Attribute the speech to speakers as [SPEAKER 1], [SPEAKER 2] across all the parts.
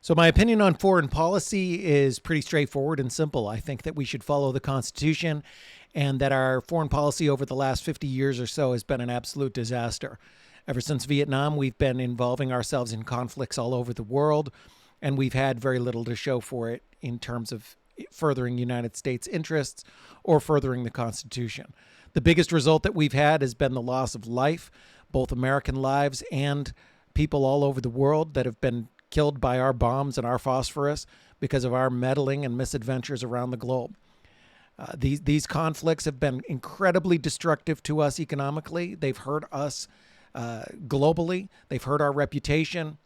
[SPEAKER 1] So my opinion on foreign policy is pretty straightforward and simple. I think that we should follow the Constitution and that our foreign policy over the last 50 years or so has been an absolute disaster. Ever since Vietnam, we've been involving ourselves in conflicts all over the world, and we've had very little to show for it in terms of furthering United States interests or furthering the Constitution. The biggest result that we've had has been the loss of life, both American lives and people all over the world that have been killed by our bombs and our phosphorus because of our meddling and misadventures around the globe. These conflicts have been incredibly destructive to us economically. They've hurt us globally. They've hurt our reputation.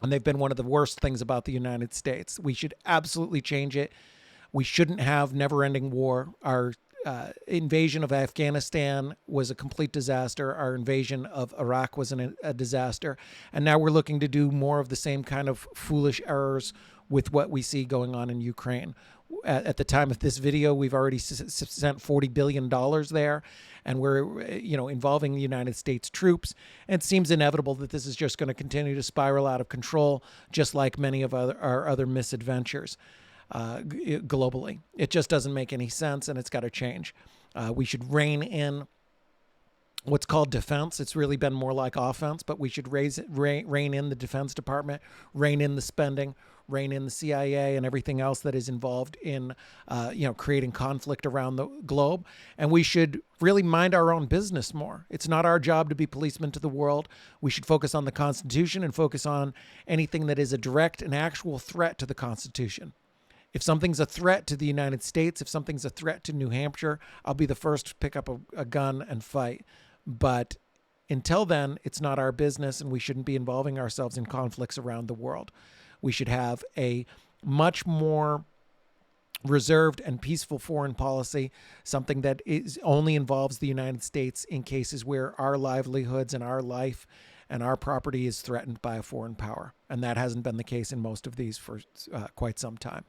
[SPEAKER 1] And they've been one of the worst things about the United States. We should absolutely change it. We shouldn't have never-ending war. Our invasion of Afghanistan was a complete disaster. Our invasion of Iraq was a disaster. And now we're looking to do more of the same kind of foolish errors with what we see going on in Ukraine. At the time of this video, we've already sent $40 billion there, and we're involving the United States troops. And it seems inevitable that this is just going to continue to spiral out of control, just like many of our other misadventures globally. It just doesn't make any sense, and it's got to change. We should rein in what's called defense. It's really been more like offense, but we should rein in the Defense Department, rein in the spending, rein in the CIA and everything else that is involved in, creating conflict around the globe. And we should really mind our own business more. It's not our job to be policemen to the world. We should focus on the Constitution and focus on anything that is a direct and actual threat to the Constitution. If something's a threat to the United States, if something's a threat to New Hampshire, I'll be the first to pick up a gun and fight. But until then, it's not our business, and we shouldn't be involving ourselves in conflicts around the world. We should have a much more reserved and peaceful foreign policy, something that only involves the United States in cases where our livelihoods and our life and our property is threatened by a foreign power. And that hasn't been the case in most of these for quite some time.